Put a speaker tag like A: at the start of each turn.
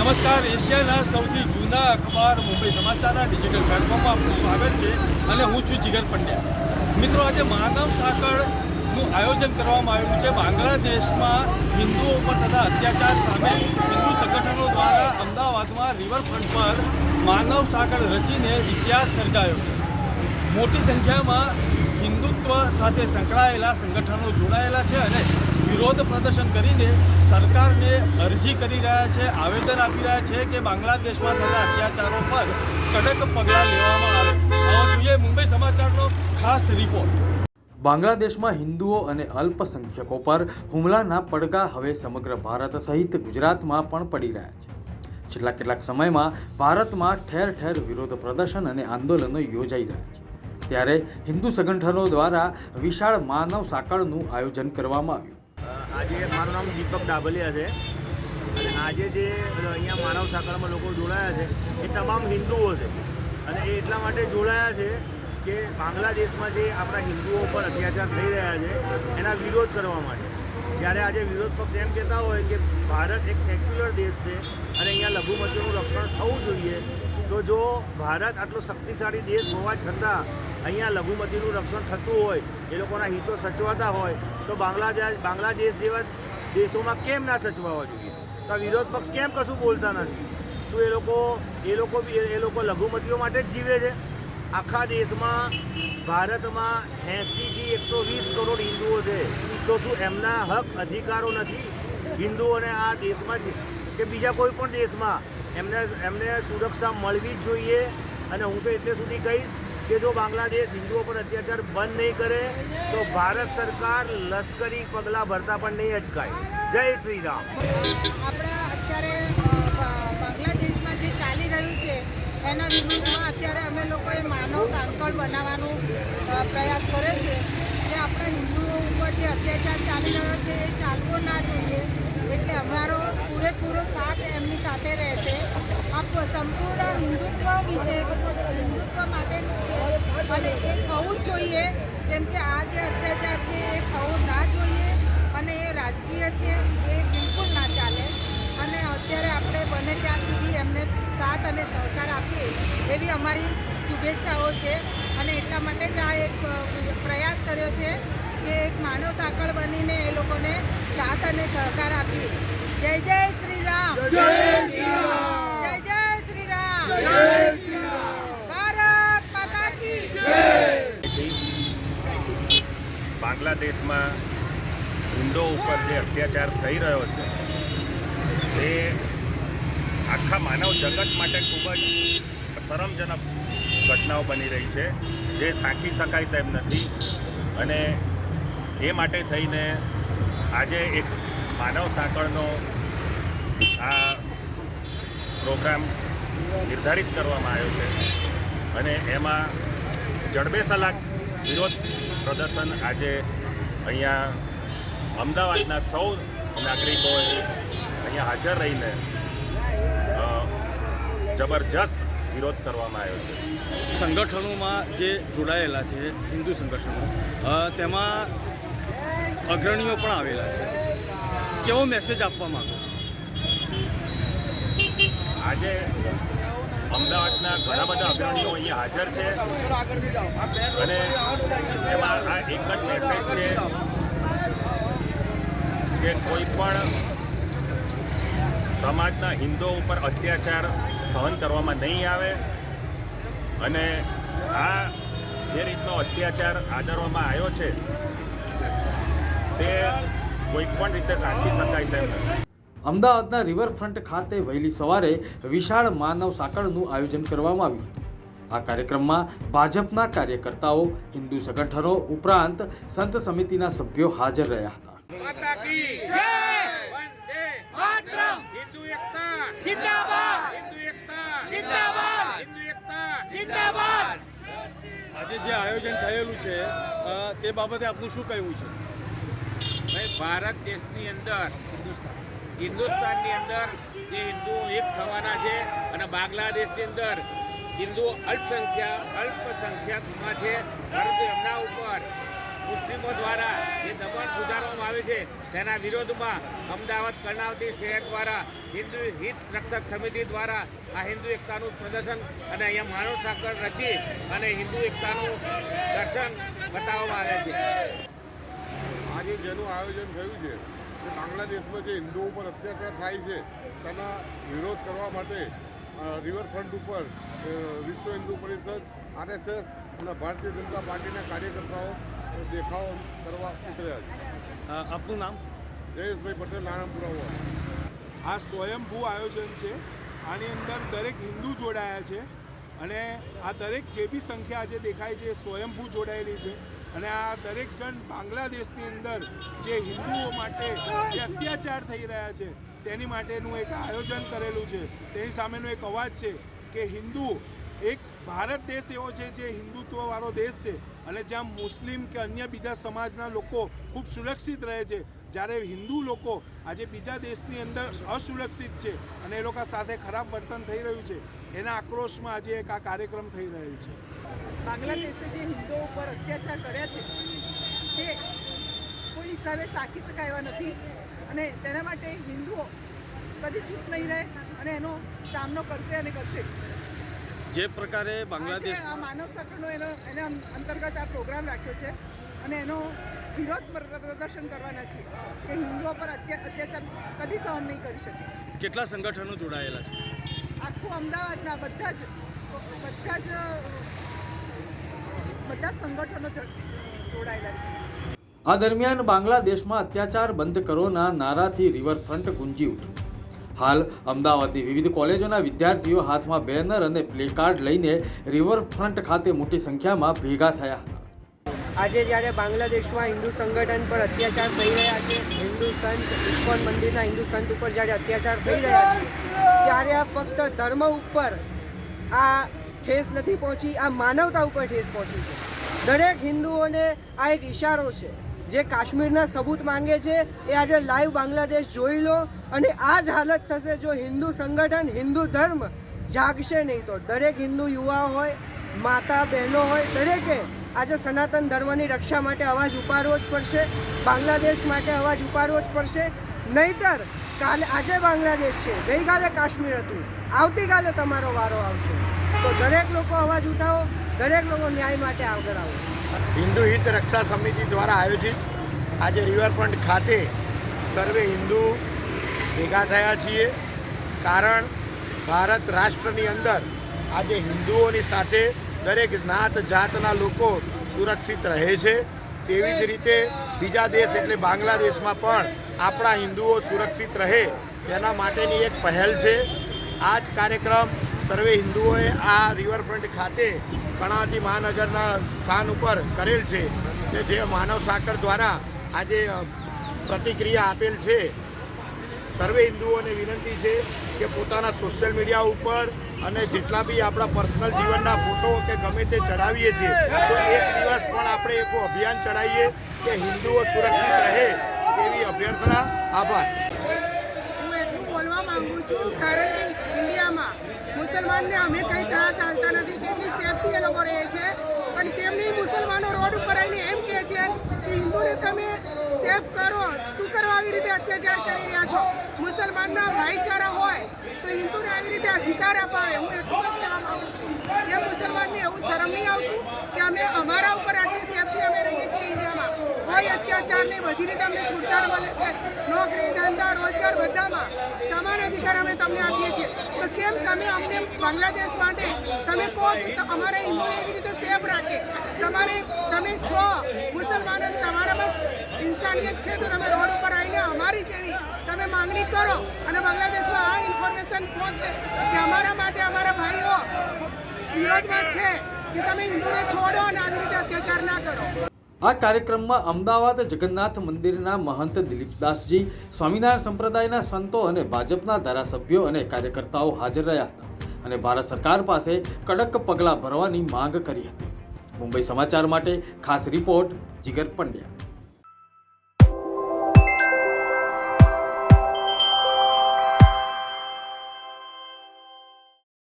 A: નમસ્કાર, એશિયાના સૌથી જૂના અખબાર મુંબઈ સમાચારના ડિજિટલ પ્લેટફોર્મમાં આપનું સ્વાગત છે અને હું છું જીગર પંડ્યા. મિત્રો, આજે માનવ સાંકળનું આયોજન કરવામાં આવ્યું છે. બાંગ્લાદેશમાં હિન્દુઓ પર થતા અત્યાચાર સામે હિન્દુ સંગઠનો દ્વારા અમદાવાદમાં રિવરફ્રન્ટ પર માનવ સાંકળ રચીને ઇતિહાસ સર્જાયો છે. મોટી સંખ્યામાં હિન્દુત્વ સાથે સંકળાયેલા સંગઠનો જોડાયેલા છે અને વિરોધ પ્રદર્શન કરીને સરકારને અરજી કરી રહ્યા છે, આવેદન આપી રહ્યા છે કે બાંગ્લાદેશમાં થતા અત્યાચારો પર કડક પગલાં લેવામાં આવે. આવો જોઈએ મુંબઈ સમાચારનો ખાસ રિપોર્ટ. બાંગ્લાદેશમાં હિન્દુઓ અને અલ્પસંખ્યકો પર હુમલાના પડઘા હવે સમગ્ર ભારત સહિત ગુજરાતમાં પણ પડી રહ્યા છે. છેલ્લા કેટલાક સમયમાં ભારતમાં ઠેર ઠેર વિરોધ પ્રદર્શન અને આંદોલનો યોજાઈ રહ્યા છે. ત્યારે હિન્દુ સંગઠનો દ્વારા વિશાળ માનવ સાંકળનું આયોજન કરવામાં આવ્યું.
B: આજે મારું નામ દીપક ડાબલિયા છે અને આજે જે અહીંયા માનવ સાંકળમાં લોકો જોડાયા છે એ તમામ હિન્દુઓ છે અને એ એટલા માટે જોડાયા છે કે બાંગ્લાદેશમાં જે આપણા હિન્દુઓ પર અત્યાચાર થઈ રહ્યા છે એના વિરોધ કરવા માટે. જ્યારે આજે વિરોધ પક્ષ એમ કહેતા હોય કે ભારત એક સેક્યુલર દેશ છે અને અહીંયા લઘુમતીઓનું રક્ષણ થવું જોઈએ, તો જો ભારત આટલો શક્તિશાળી દેશ હોવા છતાં અહીંયા લઘુમતીનું રક્ષણ થતું હોય, એ લોકોના હિતો સચવાતા હોય, તો બાંગ્લાદેશ જેવા દેશોમાં કેમ ના સચવાવા જોઈએ? તો આ વિરોધ પક્ષ કેમ કશું બોલતા નથી? શું એ લોકો લઘુમતીઓ માટે જ જીવે છે? આખા દેશમાં ભારતમાં 80થી 120 કરોડ હિન્દુઓ છે, તો શું એમના હક અધિકારો નથી હિન્દુઓને આ દેશમાં જ કે બીજા કોઈ પણ દેશમાં? એમને સુરક્ષા મળવી જ જોઈએ. અને હું તો એટલે સુધી કહીશ કે જો બાંગ્લાદેશ હિન્દુઓ પર અત્યાચાર બંધ નહીં કરે તો ભારત સરકાર લશ્કરી પગલાં ભરતા પણ નહીં અચકાય. જય શ્રી રામ.
C: આપણા અત્યારે બાંગ્લાદેશમાં જે ચાલી રહ્યું છે એના વિરુદ્ધમાં અત્યારે અમે લોકોએ માનવ સાંકળ બનાવવાનો પ્રયાસ કર્યો છે કે આપણા હિન્દુઓ ઉપર જે અત્યાચાર ચાલી રહ્યો છે એ ચાલવો ના જોઈએ. એટલે અમારો પૂરેપૂરો સાથ એમની સાથે રહેશે. આ સંપૂર્ણ હિન્દુત્વ વિશે હિન્દુત્વ માટેનું છે અને એ થવું જ જોઈએ, કેમ કે આ જે અત્યાચાર છે એ થવો ના જોઈએ અને એ રાજકીય છે, એ બિલકુલ ના ચાલે. અને અત્યારે આપણે બને ત્યાં સુધી એમને સાથ અને સહકાર આપીએ એવી અમારી શુભેચ્છાઓ છે અને એટલા માટે જ આ એક પ્રયાસ કર્યો છે કે એક માનવ સાંકળ બનીને એ લોકોને સાથ અને સહકાર આપીએ. જય જય શ્રી રામ. જય જય શ્રી રામ. ભારત માતા કી જય.
B: બાંગ્લાદેશમાં હિન્દુઓ ઉપર જે અત્યાચાર થઈ રહ્યો છે તે આખા માનવ જગત માટે ખૂબ જ શરમજનક ઘટનાઓ બની રહી છે, જે સાંખી શકાય તેમ નથી. અને એ માટે થઈને આજે એક માનવ સાંકળનો આ પ્રોગ્રામ નિર્ધારિત કરવામાં આવ્યો છે અને એમાં જડબેસલાક વિરોધ પ્રદર્શન આજે અહીંયા અમદાવાદના સૌ નાગરિકોએ અહીંયા હાજર રહીને જબરજસ્ત વિરોધ કરવામાં આવ્યો છે.
A: સંગઠનોમાં જે જોડાયેલા છે હિન્દુ સંગઠનો, તેમાં અગ્રણીઓ પણ આવેલા છે. કેવો મેસેજ આપવા માંગો?
B: આજે અમદાવાદના ઘણા બધા અગ્રણીઓ અહીંયા હાજર છે અને એમાં આ એક જ મેસેજ છે કે કોઈ પણ સમાજના હિન્દુઓ ઉપર અત્યાચાર સહન કરવામાં નહીં આવે અને આ જે રીતનો અત્યાચાર આદરવામાં આવ્યો છે તે કોઈ પણ રીતે સાંખી શકાય તેમ નથી.
A: અમદાવાદના રિવરફ્રન્ટ ખાતે વહેલી સવારે વિશાળ માનવ સાંકળનું આયોજન કરવામાં આવ્યું હતું. આ કાર્યક્રમમાં ભાજપના કાર્યકર્તાઓ, હિન્દુ સંગઠનો ઉપરાંત સંત સમિતિના સભ્યો હાજર રહ્યા હતા.
D: માતા કી જય. વંદે માતરમ. હિન્દુ એકતા જિંદાબાદ. હિન્દુ એકતા જિંદાબાદ. હિન્દુ એકતા જિંદાબાદ.
A: આજે જે આયોજન થયેલું છે તે બાબતે આપનું શું કહેવું છે?
D: ભાઈ, ભારત દેશની અંદર હિન્દુસ્તાનની અંદર જે હિન્દુઓ એક થવાના છે અને બાંગ્લાદેશની અંદર હિન્દુઓ અલ્પસંખ્યાકમાં છે, પરંતુ એમના ઉપર મુસ્લિમો દ્વારા જે દબાણ ગુજારવામાં આવે છે તેના વિરોધમાં અમદાવાદ કર્ણાવતી શહેર દ્વારા હિન્દુ હિત રક્ષક સમિતિ દ્વારા આ હિન્દુ એકતાનું પ્રદર્શન અને અહીંયા માનવ સાંકળ રચી અને હિન્દુ એકતાનું દર્શન બતાવવામાં આવે છે.
E: આજે જેનું આયોજન થયું છે કે બાંગ્લાદેશમાં જે હિન્દુઓ પર અત્યાચાર થાય છે તેના વિરોધ કરવા માટે રિવરફ્રન્ટ ઉપર વિશ્વ હિન્દુ પરિષદ, RSS અને ભારતીય જનતા પાર્ટીના કાર્યકર્તાઓ દેખાવ કરવા ઉતર્યા છે.
A: આપનું નામ?
E: જયેશભાઈ પટેલ, નારાયણપુરા વોર્ડ.
F: આ સ્વયંભૂ આયોજન છે. આની અંદર દરેક હિન્દુ જોડાયા છે અને આ દરેક જે બી સંખ્યા આજે દેખાય છે એ સ્વયંભૂ જોડાયેલી છે. અને આ દરેક જણ બાંગ્લાદેશની અંદર જે હિન્દુઓ માટે જે અત્યાચાર થઈ રહ્યા છે તેની માટેનું એક આયોજન કરેલું છે. તેની સામેનો એક અવાજ છે કે હિન્દુ એક ભારત દેશ એવો છે જે હિન્દુત્વવાળો દેશ છે અને જ્યાં મુસ્લિમ કે અન્ય બીજા સમાજના લોકો ખૂબ સુરક્ષિત રહે છે, જ્યારે હિન્દુ લોકો આજે બીજા દેશની અંદર અસુરક્ષિત છે અને એ લોકો સાથે ખરાબ વર્તન થઈ રહ્યું છે, એના આક્રોશમાં આજે એક આ કાર્યક્રમ થઈ રહેલ છે.
G: બાંગ્લાદેશે જે હિન્દુઓ ઉપર અત્યાચાર કર્યા છે તે કોઈ હિસાબે સાકી શકાય એવા નથી અને તેના માટે હિન્દુઓ કદી ચૂપ નહીં રહે અને એનો સામનો કરશે અને કરશે.
A: જે પ્રકારે બાંગ્લાદેશ
G: આ માનવ સાંકળનો એના અંતર્ગત આ પ્રોગ્રામ રાખ્યો છે અને એનો વિરોધ પ્રદર્શન કરવાના છે કે હિન્દુઓ પર અત્યાચાર કદી સહન નહીં કરી શકે.
A: કેટલા સંગઠનો જોડાયેલા છે?
G: આખું અમદાવાદના બધા જ સંગઠનો જોડાયેલા છે.
H: આ દરમિયાન બાંગ્લાદેશમાં અત્યાચાર બંધ કરોના નારાથી રિવરફ્રન્ટ ગુંજી ઉઠ્યું. હાલ અમદાવાદની વિવિધ કોલેજોના વિદ્યાર્થીઓ હાથમાં બેનર અને પ્લેકાર્ડ લઈને રિવરફ્રન્ટ ખાતે મોટી સંખ્યામાં ભેગા થયા હતા.
I: આજે જ્યારે બાંગ્લાદેશમાં હિન્દુ સંગઠન પર અત્યાચાર થઈ રહ્યા છે, હિન્દુ સંત ઇસ્કોન મંદિરના હિન્દુ સંત ઉપર જ્યારે અત્યાચાર થઈ રહ્યા છે, ત્યારે આ ફક્ત ધર્મ ઉપર આ ઠેસ નથી પહોંચી, આ માનવતા ઉપર ઠેસ પહોંચી છે. દરેક હિન્દુઓને આ એક ઇશારો છે. જે કાશ્મીરના સબૂત માંગે છે એ આજે લાઈવ બાંગ્લાદેશ જોઈ લો અને આ જ હાલત થશે જો હિન્દુ સંગઠન, હિન્દુ ધર્મ જાગશે નહીં તો. દરેક હિન્દુ યુવાઓ હોય, માતા બહેનો હોય, દરેકે આજે સનાતન ધર્મની રક્ષા માટે અવાજ ઉપાડવો જ પડશે. બાંગ્લાદેશ માટે અવાજ ઉપાડવો જ પડશે. નહીંતર આજે બાંગ્લાદેશ છે, ગઈકાલે કાશ્મીર હતું, આવતીકાલે તમારો વારો આવશે. તો દરેક લોકો અવાજ ઉઠાવો, દરેક લોકો ન્યાય માટે આગળ આવો.
D: હિન્દુ હિત રક્ષા સમિતિ દ્વારા આયોજિત આજે રિવરફ્રન્ટ ખાતે સર્વે હિન્દુ ભેગા થયા છીએ. કારણ ભારત રાષ્ટ્રની અંદર આજે હિન્દુઓની સાથે દરેક જ્ઞાત જાતના લોકો સુરક્ષિત રહે છે. તેવી જ રીતે બીજા દેશ એટલે બાંગ્લાદેશમાં પણ આપણા હિન્દુઓ સુરક્ષિત રહે તેના માટેની એક પહેલ છે. આ જ કાર્યક્રમ સર્વે હિન્દુઓએ આ રિવરફ્રન્ટ ખાતે કર્ણાવતી મહાનગરના સ્થાન ઉપર કરેલ છે કે જે માનવ સાંકળ દ્વારા આજે પ્રતિક્રિયા આપેલ છે. સર્વે હિન્દુઓને વિનંતી છે કે પોતાના સોશિયલ મીડિયા ઉપર અને જેટલા બી આપણા પર્સનલ જીવનના ફોટો કે ગમે તે ચડાવીએ છીએ તો એક દિવસ પણ આપણે એક અભિયાન ચડાવીએ કે હિન્દુઓ સુરક્ષિત રહે તેવી અભ્યર્થના. આભાર.
G: હું એટલું બોલવા માંગુ છું કારણ કે ઇન્ડિયામાં મુસલમાનને અમે કંઈ ત્રાસ આવતા નથી, કેટલી સેફથી એ લોકો રહે છે, પણ તેમની મુસલમાનો રોડ ઉપર આવીને એમ કહે છે કે હિન્દુને તમે સેફ કરો, શું કરવા આવી રીતે અત્યાચાર કરી રહ્યા છો? મુસલમાનના ભાઈચારા હોય તો હિન્દુને આવી રીતે અધિકાર અપાવે. હું એટલું જ કહેવા માંગુ છું કે મુસલમાનને એવું શરમ નહીં આવતું કે અમે અમારા ઉપર આટલી સેફથી અમે રહીએ છીએ ઇન્ડિયામાં, કોઈ અત્યાચાર નહીં, બધી રીતે અમને છૂટછાટ મળે છે, નોકરી, ધંધા, રોજગાર બધામાં સમાન અધિકાર અમે તમને આપીએ છીએ. તો કેમ તમે અમને બાંગ્લાદેશ માટે તમે કહો કે અમારે હિન્દુને એવી રીતે સેફ રાખે? તમે છો મુસલમાનો, તમારામાં ઇન્સાનિયત છે તો તમે રોડ ઉપર આવીને અમારી જેવી તમે માંગણી કરો અને બાંગ્લાદેશમાં આ ઇન્ફોર્મેશન પહોંચે કે અમારા માટે અમારા ભાઈઓ વિરોધમાં છે કે તમે હિન્દુને છોડો અને આવી રીતે અત્યાચાર ના કરો.
H: આ કાર્યક્રમમાં અમદાવાદ જગન્નાથ મંદિરના મહંત દિલીપદાસજી, સ્વામિનારાયણ સંપ્રદાયના સંતો અને ભાજપના ધારાસભ્યો અને કાર્યકર્તાઓ હાજર રહ્યા હતા અને ભારત સરકાર પાસે કડક પગલાં ભરવાની માંગ કરી હતી. મુંબઈ સમાચાર માટે ખાસ રિપોર્ટ જીગર પંડ્યા.